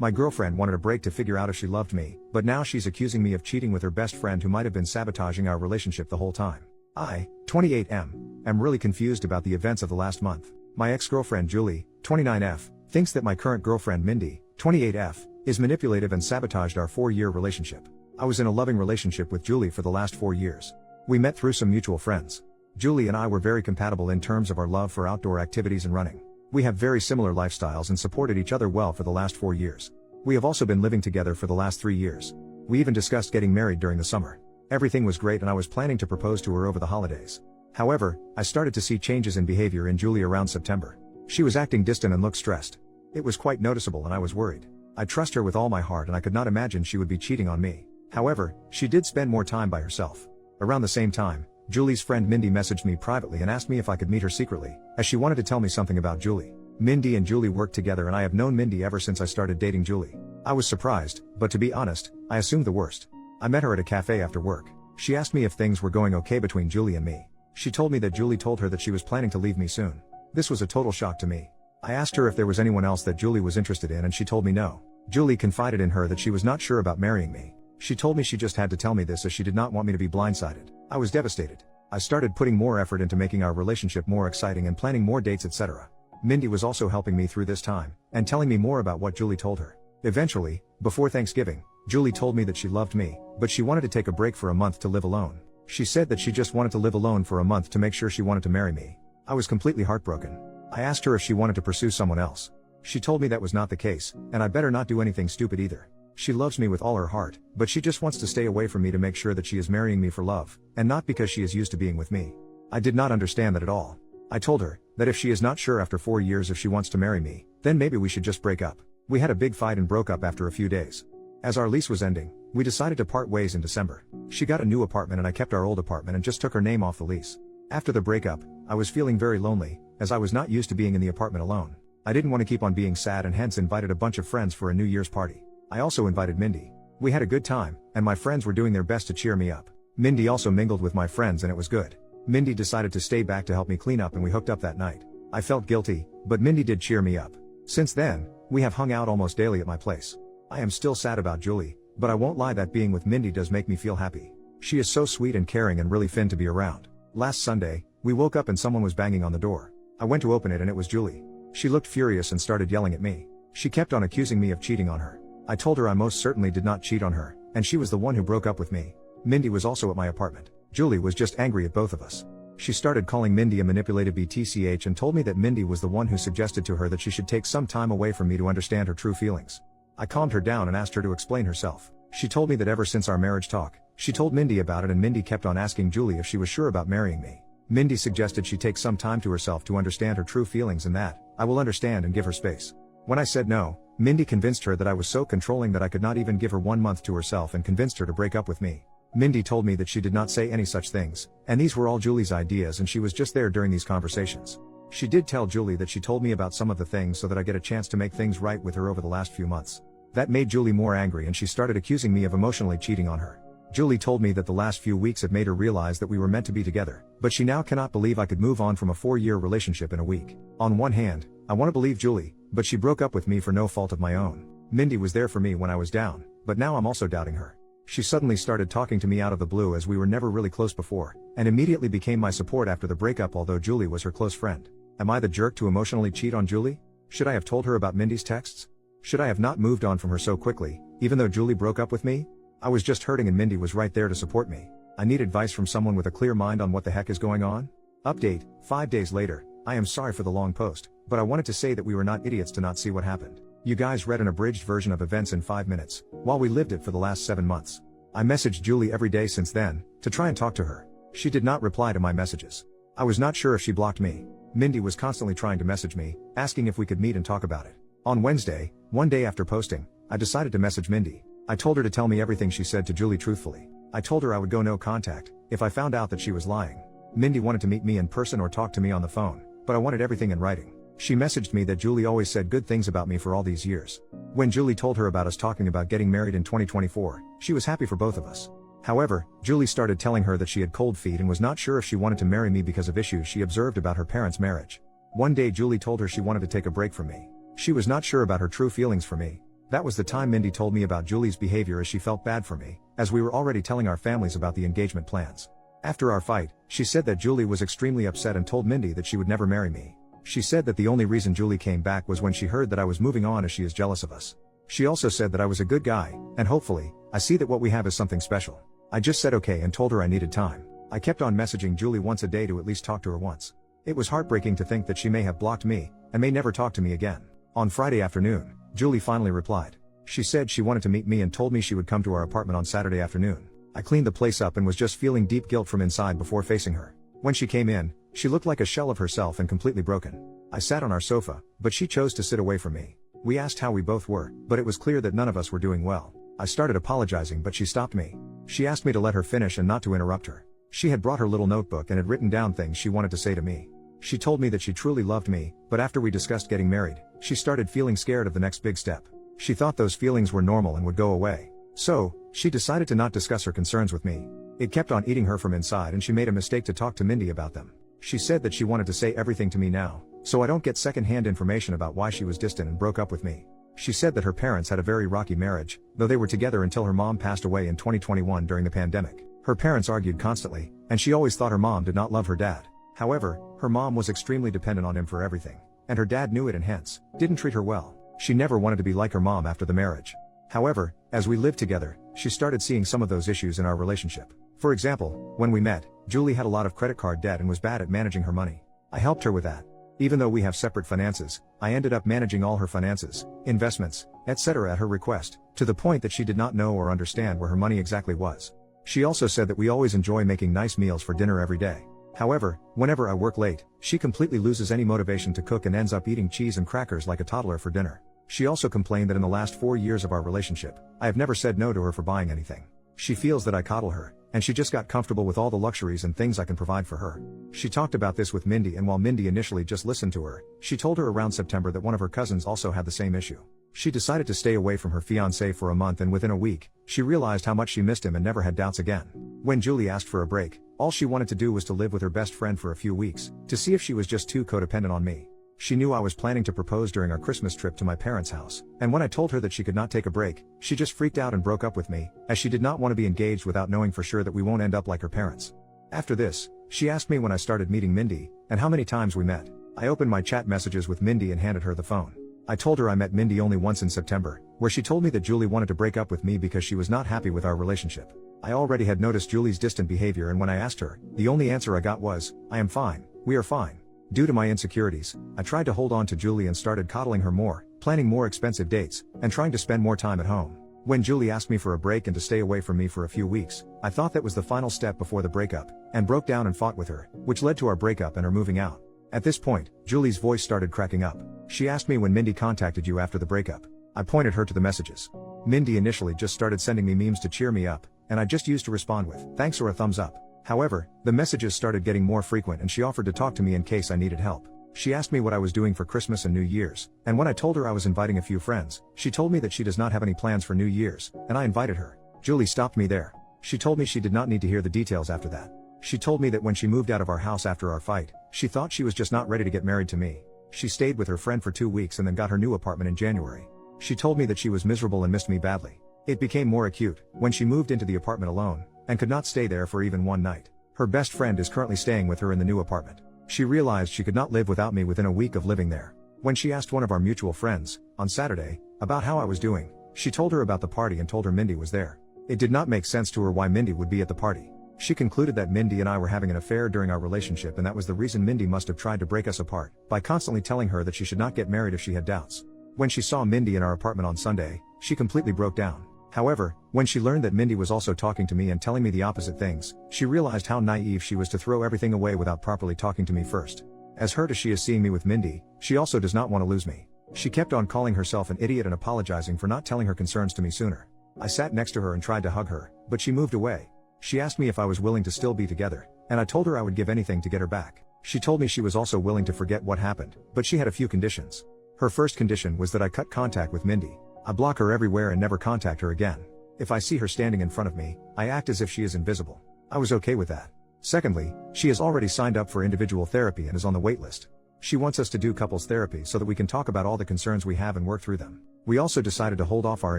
My girlfriend wanted a break to figure out if she loved me, but now she's accusing me of cheating with her best friend who might have been sabotaging our relationship the whole time. I, 28M, am really confused about the events of the last month. My ex-girlfriend Julie, 29F, thinks that my current girlfriend Mindy, 28F, is manipulative and sabotaged our 4-year relationship. I was in a loving relationship with Julie for the last 4 years. We met through some mutual friends. Julie and I were very compatible in terms of our love for outdoor activities and running. We have very similar lifestyles and supported each other well for the last 4 years. We have also been living together for the last 3 years. We even discussed getting married during the summer. Everything was great and I was planning to propose to her over the holidays. However, I started to see changes in behavior in Julie around September. She was acting distant and looked stressed. It was quite noticeable and I was worried. I trust her with all my heart and I could not imagine she would be cheating on me. However, she did spend more time by herself. Around the same time, Julie's friend Mindy messaged me privately and asked me if I could meet her secretly, as she wanted to tell me something about Julie. Mindy and Julie work together and I have known Mindy ever since I started dating Julie. I was surprised, but to be honest, I assumed the worst. I met her at a cafe after work. She asked me if things were going okay between Julie and me. She told me that Julie told her that she was planning to leave me soon. This was a total shock to me. I asked her if there was anyone else that Julie was interested in and she told me no. Julie confided in her that she was not sure about marrying me. She told me she just had to tell me this as she did not want me to be blindsided. I was devastated. I started putting more effort into making our relationship more exciting and planning more dates, etc. Mindy was also helping me through this time, and telling me more about what Julie told her. Eventually, before Thanksgiving, Julie told me that she loved me, but she wanted to take a break for a month to live alone. She said that she just wanted to live alone for a month to make sure she wanted to marry me. I was completely heartbroken. I asked her if she wanted to pursue someone else. She told me that was not the case, and I better not do anything stupid either. She loves me with all her heart, but she just wants to stay away from me to make sure that she is marrying me for love, and not because she is used to being with me. I did not understand that at all. I told her that if she is not sure after 4 years if she wants to marry me, then maybe we should just break up. We had a big fight and broke up after a few days. As our lease was ending, we decided to part ways in December. She got a new apartment and I kept our old apartment and just took her name off the lease. After the breakup, I was feeling very lonely, as I was not used to being in the apartment alone. I didn't want to keep on being sad and hence invited a bunch of friends for a New Year's party. I also invited Mindy. We had a good time, and my friends were doing their best to cheer me up. Mindy also mingled with my friends and it was good. Mindy decided to stay back to help me clean up and we hooked up that night. I felt guilty, but Mindy did cheer me up. Since then, we have hung out almost daily at my place. I am still sad about Julie, but I won't lie that being with Mindy does make me feel happy. She is so sweet and caring and really fun to be around. Last Sunday, we woke up and someone was banging on the door. I went to open it and it was Julie. She looked furious and started yelling at me. She kept on accusing me of cheating on her. I told her I most certainly did not cheat on her, and she was the one who broke up with me. Mindy was also at my apartment. Julie was just angry at both of us. She started calling Mindy a manipulative BTCH and told me that Mindy was the one who suggested to her that she should take some time away from me to understand her true feelings. I calmed her down and asked her to explain herself. She told me that ever since our marriage talk, she told Mindy about it and Mindy kept on asking Julie if she was sure about marrying me. Mindy suggested she take some time to herself to understand her true feelings and that I will understand and give her space. When I said no, Mindy convinced her that I was so controlling that I could not even give her 1 month to herself and convinced her to break up with me. Mindy told me that she did not say any such things, and these were all Julie's ideas and she was just there during these conversations. She did tell Julie that she told me about some of the things so that I get a chance to make things right with her over the last few months. That made Julie more angry and she started accusing me of emotionally cheating on her. Julie told me that the last few weeks had made her realize that we were meant to be together, but she now cannot believe I could move on from a 4-year relationship in a week. On one hand, I want to believe Julie, but she broke up with me for no fault of my own. Mindy was there for me when I was down, but now I'm also doubting her. She suddenly started talking to me out of the blue as we were never really close before, and immediately became my support after the breakup although Julie was her close friend. Am I the jerk to emotionally cheat on Julie? Should I have told her about Mindy's texts? Should I have not moved on from her so quickly, even though Julie broke up with me? I was just hurting and Mindy was right there to support me. I need advice from someone with a clear mind on what the heck is going on. Update, 5 days later. I am sorry for the long post, but I wanted to say that we were not idiots to not see what happened. You guys read an abridged version of events in 5 minutes, while we lived it for the last 7 months. I messaged Julie every day since then, to try and talk to her. She did not reply to my messages. I was not sure if she blocked me. Mindy was constantly trying to message me, asking if we could meet and talk about it. On Wednesday, one day after posting, I decided to message Mindy. I told her to tell me everything she said to Julie truthfully. I told her I would go no contact, if I found out that she was lying. Mindy wanted to meet me in person or talk to me on the phone, but I wanted everything in writing. She messaged me that Julie always said good things about me for all these years. When Julie told her about us talking about getting married in 2024, she was happy for both of us. However, Julie started telling her that she had cold feet and was not sure if she wanted to marry me because of issues she observed about her parents' marriage. One day Julie told her she wanted to take a break from me. She was not sure about her true feelings for me. That was the time Mindy told me about Julie's behavior as she felt bad for me, as we were already telling our families about the engagement plans. After our fight, she said that Julie was extremely upset and told Mindy that she would never marry me. She said that the only reason Julie came back was when she heard that I was moving on as she is jealous of us. She also said that I was a good guy, and hopefully, I see that what we have is something special. I just said okay and told her I needed time. I kept on messaging Julie once a day to at least talk to her once. It was heartbreaking to think that she may have blocked me, and may never talk to me again. On Friday afternoon, Julie finally replied. She said she wanted to meet me and told me she would come to our apartment on Saturday afternoon. I cleaned the place up and was just feeling deep guilt from inside before facing her. When she came in, she looked like a shell of herself and completely broken. I sat on our sofa, but she chose to sit away from me. We asked how we both were, but it was clear that none of us were doing well. I started apologizing, but she stopped me. She asked me to let her finish and not to interrupt her. She had brought her little notebook and had written down things she wanted to say to me. She told me that she truly loved me, but after we discussed getting married, she started feeling scared of the next big step. She thought those feelings were normal and would go away. So, she decided to not discuss her concerns with me. It kept on eating her from inside and she made a mistake to talk to Mindy about them. She said that she wanted to say everything to me now, so I don't get second-hand information about why she was distant and broke up with me. She said that her parents had a very rocky marriage, though they were together until her mom passed away in 2021 during the pandemic. Her parents argued constantly, and she always thought her mom did not love her dad. However, her mom was extremely dependent on him for everything, and her dad knew it and hence, didn't treat her well. She never wanted to be like her mom after the marriage. However, as we lived together, she started seeing some of those issues in our relationship. For example, when we met, Julie had a lot of credit card debt and was bad at managing her money. I helped her with that. Even though we have separate finances, I ended up managing all her finances, investments, etc. at her request, to the point that she did not know or understand where her money exactly was. She also said that we always enjoy making nice meals for dinner every day. However, whenever I work late, she completely loses any motivation to cook and ends up eating cheese and crackers like a toddler for dinner. She also complained that in the last 4 years of our relationship, I have never said no to her for buying anything. She feels that I coddle her, and she just got comfortable with all the luxuries and things I can provide for her. She talked about this with Mindy, and while Mindy initially just listened to her, she told her around September that one of her cousins also had the same issue. She decided to stay away from her fiancé for a month, and within a week, she realized how much she missed him and never had doubts again. When Julie asked for a break, all she wanted to do was to live with her best friend for a few weeks, to see if she was just too codependent on me. She knew I was planning to propose during our Christmas trip to my parents' house, and when I told her that she could not take a break, she just freaked out and broke up with me, as she did not want to be engaged without knowing for sure that we won't end up like her parents. After this, she asked me when I started meeting Mindy, and how many times we met. I opened my chat messages with Mindy and handed her the phone. I told her I met Mindy only once in September, where she told me that Julie wanted to break up with me because she was not happy with our relationship. I already had noticed Julie's distant behavior, and when I asked her, the only answer I got was, "I am fine, we are fine." Due to my insecurities, I tried to hold on to Julie and started coddling her more, planning more expensive dates, and trying to spend more time at home. When Julie asked me for a break and to stay away from me for a few weeks, I thought that was the final step before the breakup, and broke down and fought with her, which led to our breakup and her moving out. At this point, Julie's voice started cracking up. She asked me when Mindy contacted you after the breakup. I pointed her to the messages. Mindy initially just started sending me memes to cheer me up, and I just used to respond with thanks or a thumbs up. However, the messages started getting more frequent and she offered to talk to me in case I needed help. She asked me what I was doing for Christmas and New Year's, and when I told her I was inviting a few friends, she told me that she does not have any plans for New Year's, and I invited her. Julie stopped me there. She told me she did not need to hear the details after that. She told me that when she moved out of our house after our fight, she thought she was just not ready to get married to me. She stayed with her friend for 2 weeks and then got her new apartment in January. She told me that she was miserable and missed me badly. It became more acute when she moved into the apartment alone, and could not stay there for even one night. Her best friend is currently staying with her in the new apartment. She realized she could not live without me within a week of living there. When she asked one of our mutual friends, on Saturday, about how I was doing, she told her about the party and told her Mindy was there. It did not make sense to her why Mindy would be at the party. She concluded that Mindy and I were having an affair during our relationship, and that was the reason Mindy must have tried to break us apart, by constantly telling her that she should not get married if she had doubts. When she saw Mindy in our apartment on Sunday, she completely broke down. However, when she learned that Mindy was also talking to me and telling me the opposite things, she realized how naive she was to throw everything away without properly talking to me first. As hurt as she is seeing me with Mindy, she also does not want to lose me. She kept on calling herself an idiot and apologizing for not telling her concerns to me sooner. I sat next to her and tried to hug her, but she moved away. She asked me if I was willing to still be together, and I told her I would give anything to get her back. She told me she was also willing to forget what happened, but she had a few conditions. Her first condition was that I cut contact with Mindy. I block her everywhere and never contact her again. If I see her standing in front of me, I act as if she is invisible. I was okay with that. Secondly, she has already signed up for individual therapy and is on the wait list. She wants us to do couples therapy so that we can talk about all the concerns we have and work through them. We also decided to hold off our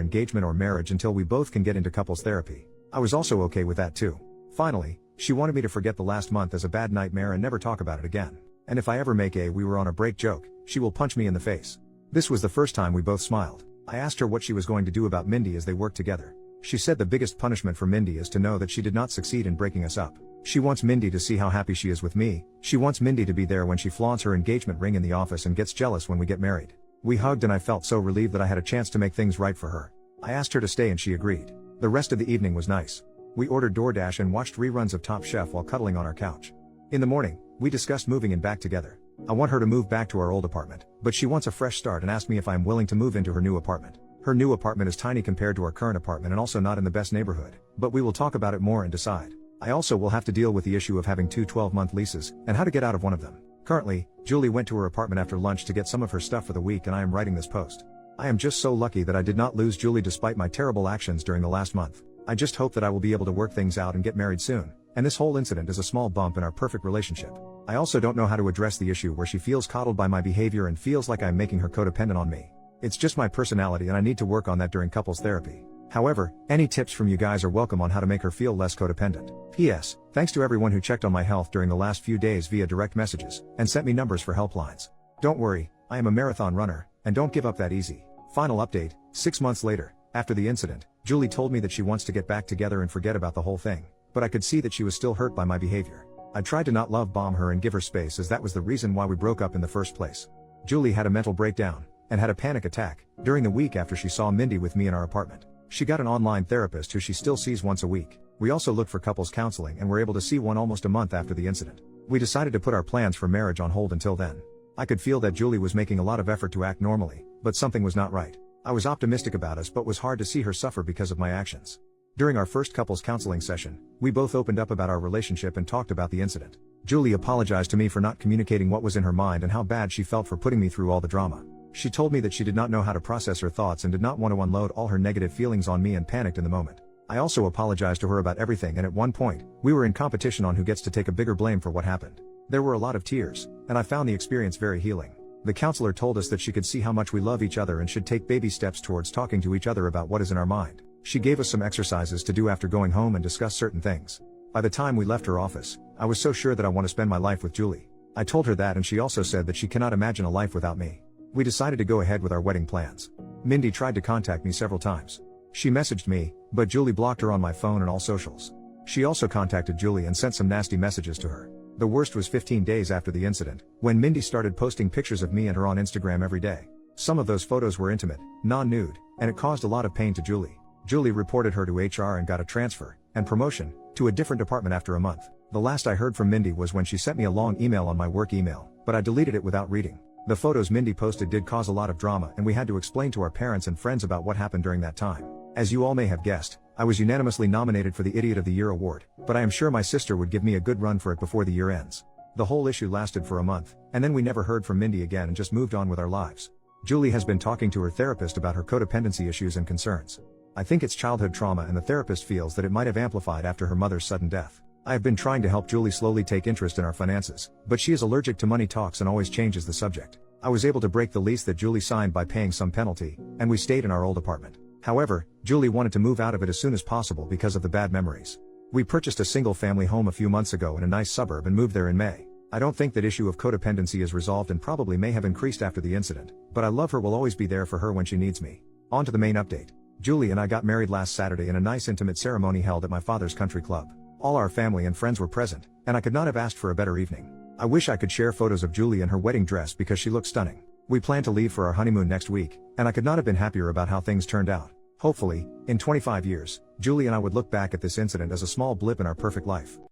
engagement or marriage until we both can get into couples therapy. I was also okay with that too. Finally, she wanted me to forget the last month as a bad nightmare and never talk about it again. And if I ever make a "we were on a break" joke, she will punch me in the face. This was the first time we both smiled. I asked her what she was going to do about Mindy as they worked together. She said the biggest punishment for Mindy is to know that she did not succeed in breaking us up. She wants Mindy to see how happy she is with me. She wants Mindy to be there when she flaunts her engagement ring in the office and gets jealous when we get married. We hugged and I felt so relieved that I had a chance to make things right for her. I asked her to stay and she agreed. The rest of the evening was nice. We ordered DoorDash and watched reruns of Top Chef while cuddling on our couch. In the morning, we discussed moving in back together. I want her to move back to our old apartment, but she wants a fresh start and asked me if I am willing to move into her new apartment. Her new apartment is tiny compared to our current apartment and also not in the best neighborhood, but we will talk about it more and decide. I also will have to deal with the issue of having two 12-month leases, and how to get out of one of them. Currently, Julie went to her apartment after lunch to get some of her stuff for the week and I am writing this post. I am just so lucky that I did not lose Julie despite my terrible actions during the last month. I just hope that I will be able to work things out and get married soon, and this whole incident is a small bump in our perfect relationship. I also don't know how to address the issue where she feels coddled by my behavior and feels like I'm making her codependent on me. It's just my personality and I need to work on that during couples therapy. However, any tips from you guys are welcome on how to make her feel less codependent. P.S. Thanks to everyone who checked on my health during the last few days via direct messages, and sent me numbers for helplines. Don't worry, I am a marathon runner, and don't give up that easy. Final update, 6 months later, after the incident, Julie told me that she wants to get back together and forget about the whole thing, but I could see that she was still hurt by my behavior. I tried to not love bomb her and give her space as that was the reason why we broke up in the first place. Julie had a mental breakdown, and had a panic attack, during the week after she saw Mindy with me in our apartment. She got an online therapist who she still sees once a week. We also looked for couples counseling and were able to see one almost a month after the incident. We decided to put our plans for marriage on hold until then. I could feel that Julie was making a lot of effort to act normally, but something was not right. I was optimistic about us but was hard to see her suffer because of my actions. During our first couples counseling session, we both opened up about our relationship and talked about the incident. Julie apologized to me for not communicating what was in her mind and how bad she felt for putting me through all the drama. She told me that she did not know how to process her thoughts and did not want to unload all her negative feelings on me and panicked in the moment. I also apologized to her about everything and at one point, we were in competition on who gets to take a bigger blame for what happened. There were a lot of tears, and I found the experience very healing. The counselor told us that she could see how much we love each other and should take baby steps towards talking to each other about what is in our mind. She gave us some exercises to do after going home and discuss certain things. By the time we left her office, I was so sure that I want to spend my life with Julie. I told her that and she also said that she cannot imagine a life without me. We decided to go ahead with our wedding plans. Mindy tried to contact me several times. She messaged me, but Julie blocked her on my phone and all socials. She also contacted Julie and sent some nasty messages to her. The worst was 15 days after the incident, when Mindy started posting pictures of me and her on Instagram every day. Some of those photos were intimate, non-nude, and it caused a lot of pain to Julie. Julie reported her to HR and got a transfer, and promotion, to a different department after a month. The last I heard from Mindy was when she sent me a long email on my work email, but I deleted it without reading. The photos Mindy posted did cause a lot of drama and we had to explain to our parents and friends about what happened during that time. As you all may have guessed, I was unanimously nominated for the Idiot of the Year award, but I am sure my sister would give me a good run for it before the year ends. The whole issue lasted for a month, and then we never heard from Mindy again and just moved on with our lives. Julie has been talking to her therapist about her codependency issues and concerns. I think it's childhood trauma and the therapist feels that it might have amplified after her mother's sudden death. I have been trying to help Julie slowly take interest in our finances, but she is allergic to money talks and always changes the subject. I was able to break the lease that Julie signed by paying some penalty, and we stayed in our old apartment. However, Julie wanted to move out of it as soon as possible because of the bad memories. We purchased a single-family home a few months ago in a nice suburb and moved there in May. I don't think that issue of codependency is resolved and probably may have increased after the incident, but I love her, will always be there for her when she needs me. On to the main update. Julie and I got married last Saturday in a nice intimate ceremony held at my father's country club. All our family and friends were present, and I could not have asked for a better evening. I wish I could share photos of Julie in her wedding dress because she looks stunning. We plan to leave for our honeymoon next week, and I could not have been happier about how things turned out. Hopefully, in 25 years, Julie and I would look back at this incident as a small blip in our perfect life.